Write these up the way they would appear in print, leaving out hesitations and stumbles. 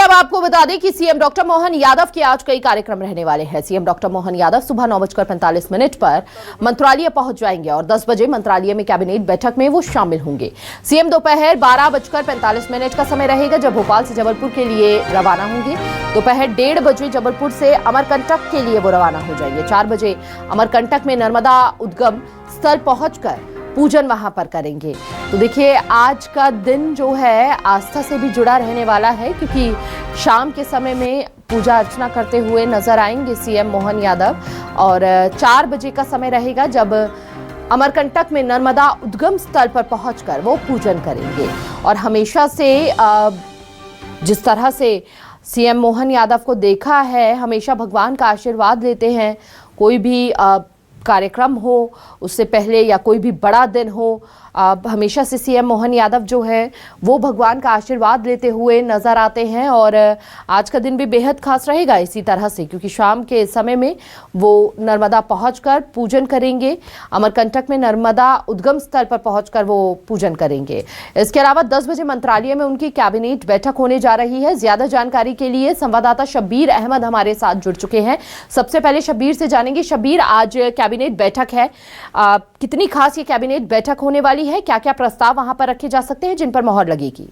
अब आपको बता दें कि सीएम डॉक्टर मोहन यादव के आज कई कार्यक्रम रहने वाले हैं। सीएम डॉक्टर मोहन यादव सुबह 9:45 पर मंत्रालय पहुंच जाएंगे और 10 बजे मंत्रालय में कैबिनेट बैठक में वो शामिल होंगे। सीएम दोपहर 12:45 का समय रहेगा जब भोपाल से जबलपुर के लिए रवाना होंगे। दोपहर 1:30 बजे जबलपुर से अमरकंटक के लिए वो रवाना हो जाएंगे। 4 बजे अमरकंटक में नर्मदा उद्गम स्थल पहुंचकर पूजन वहां पर करेंगे। तो देखिए, आज का दिन जो है आस्था से भी जुड़ा रहने वाला है, क्योंकि शाम के समय में पूजा अर्चना करते हुए नजर आएंगे सीएम मोहन यादव। और 4 बजे का समय रहेगा जब अमरकंटक में नर्मदा उद्गम स्थल पर पहुंचकर वो पूजन करेंगे। और हमेशा से जिस तरह से सीएम मोहन यादव को देखा है, हमेशा भगवान का आशीर्वाद लेते हैं। कोई भी कार्यक्रम हो उससे पहले या कोई भी बड़ा दिन हो, हमेशा से सीएम मोहन यादव जो है वो भगवान का आशीर्वाद लेते हुए नजर आते हैं। और आज का दिन भी बेहद खास रहेगा इसी तरह से, क्योंकि शाम के समय में वो नर्मदा पहुंचकर पूजन करेंगे। अमरकंटक में नर्मदा उद्गम स्थल पर पहुंचकर वो पूजन करेंगे। इसके अलावा 10 बजे मंत्रालय में उनकी कैबिनेट बैठक होने जा रही है। ज्यादा जानकारी के लिए संवाददाता शब्बीर अहमद हमारे साथ जुड़ चुके हैं। सबसे पहले शब्बीर से जानेंगे। शब्बीर, आज कैबिनेट बैठक है, कितनी खास ये कैबिनेट बैठक होने वाली है? क्या क्या प्रस्ताव वहां पर रखे जा सकते हैं जिन पर मोहर लगेगी?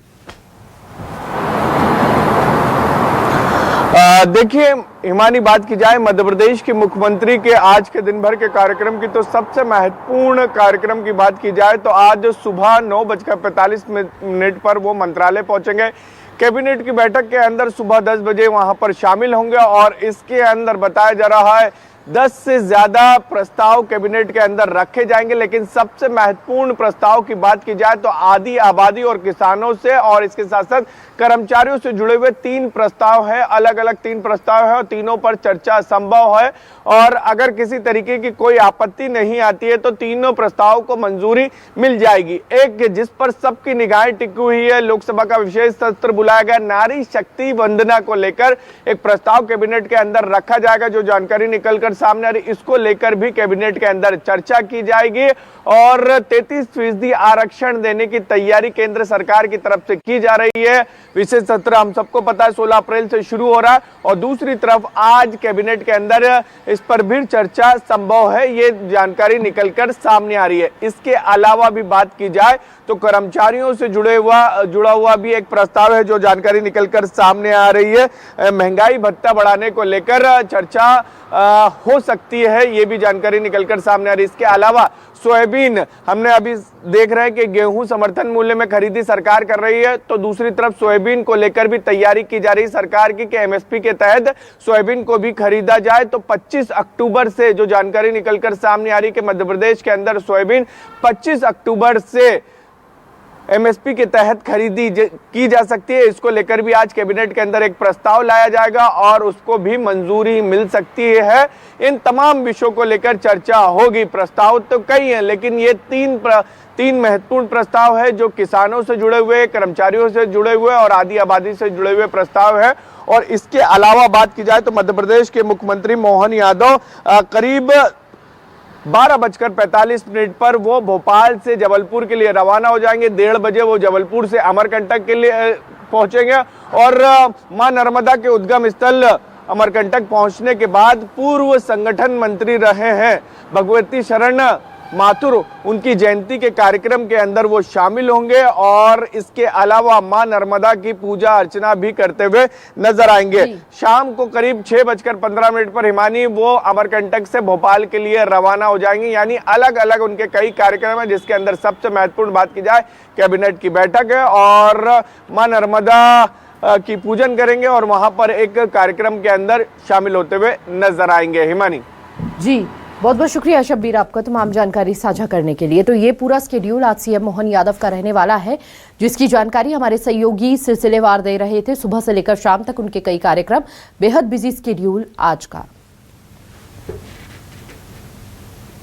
देखिए हिमानी, बात की जाए मध्य प्रदेश के मुख्यमंत्री के आज के दिन भर के कार्यक्रम की, तो सबसे महत्वपूर्ण कार्यक्रम की बात की जाए तो आज सुबह 9:45 पर वो मंत्रालय पहुंचेंगे। कैबिनेट की बैठक के अंदर सुबह 10 बजे वहां पर शामिल होंगे और इसके अंदर बताया जा रहा है 10 से ज्यादा प्रस्ताव कैबिनेट के अंदर रखे जाएंगे। लेकिन सबसे महत्वपूर्ण प्रस्ताव की बात की जाए तो आदि आबादी और किसानों से और इसके साथ साथ कर्मचारियों से जुड़े हुए 3 प्रस्ताव है। अलग अलग 3 प्रस्ताव है और तीनों पर चर्चा संभव है। और अगर किसी तरीके की कोई आपत्ति नहीं आती है तो तीनों प्रस्ताव को मंजूरी मिल जाएगी। एक जिस पर सबकी निगाहें टिकी हुई है, लोकसभा का विशेष सत्र बुलाया गया, नारी शक्ति वंदना को लेकर एक प्रस्ताव कैबिनेट के अंदर रखा जाएगा। जो जानकारी निकलकर सामने आ रही, इसको लेकर भी कैबिनेट के अंदर चर्चा की जाएगी। और 33% आरक्षण देने की तैयारी केंद्र सरकार की तरफ से की जा रही है। विशेष सत्र हम सबको पता है 16 अप्रैल से शुरू हो रहा है और दूसरी तरफ आज कैबिनेट के अंदर इस पर भी चर्चा संभव है, ये जानकारी निकलकर सामने आ रही है। इसके अलावा भी बात की जाए तो कर्मचारियों से जुड़ा हुआ भी एक प्रस्ताव है जो जानकारी निकलकर सामने आ रही है। महंगाई भत्ता बढ़ाने को लेकर चर्चा हो सकती है, ये भी जानकारी निकलकर सामने आ रही है। इसके अलावा सोयाबीन, हमने अभी देख रहे हैं कि गेहूं समर्थन मूल्य में खरीदी सरकार कर रही है, तो दूसरी तरफ सोयाबीन को लेकर भी तैयारी की जा रही है सरकार की कि एमएसपी के तहत सोयाबीन को भी खरीदा जाए। तो 25 अक्टूबर से जो जानकारी निकलकर सामने आ रही है कि मध्य प्रदेश के अंदर सोयाबीन 25 अक्टूबर से एमएसपी के तहत खरीदी की जा सकती है। इसको लेकर भी आज कैबिनेट के अंदर एक प्रस्ताव लाया जाएगा और उसको भी मंजूरी मिल सकती है। इन तमाम विषयों को लेकर चर्चा होगी। प्रस्ताव तो कई हैं, लेकिन ये तीन महत्वपूर्ण प्रस्ताव है जो किसानों से जुड़े हुए, कर्मचारियों से जुड़े हुए और आदि आबादी से जुड़े हुए प्रस्ताव है। और इसके अलावा बात की जाए तो मध्य प्रदेश के मुख्यमंत्री मोहन यादव करीब 12:45 पर वो भोपाल से जबलपुर के लिए रवाना हो जाएंगे। 1:30 बजे वो जबलपुर से अमरकंटक के लिए पहुंचेंगे और मां नर्मदा के उद्गम स्थल अमरकंटक पहुंचने के बाद पूर्व संगठन मंत्री रहे हैं भगवती शरण माथुर, उनकी जयंती के कार्यक्रम के अंदर वो शामिल होंगे और इसके अलावा मां नर्मदा की पूजा अर्चना भी करते हुए नजर आएंगे। शाम को करीब 6:15 पर हिमानी वो अमरकंटक से भोपाल के लिए रवाना हो जाएंगे। यानी अलग अलग उनके कई कार्यक्रम है, जिसके अंदर सबसे महत्वपूर्ण बात की जाए कैबिनेट की बैठक है और मां नर्मदा की पूजन करेंगे और वहां पर एक कार्यक्रम के अंदर शामिल होते हुए नजर आएंगे। हिमानी जी, बहुत बहुत शुक्रिया शब्बीर आपका तमाम जानकारी साझा करने के लिए। तो ये पूरा स्केड्यूल आज सीएम मोहन यादव का रहने वाला है, जिसकी जानकारी हमारे सहयोगी सिलसिलेवार दे रहे थे। सुबह से लेकर शाम तक उनके कई कार्यक्रम, बेहद बिजी स्केड्यूल आज का।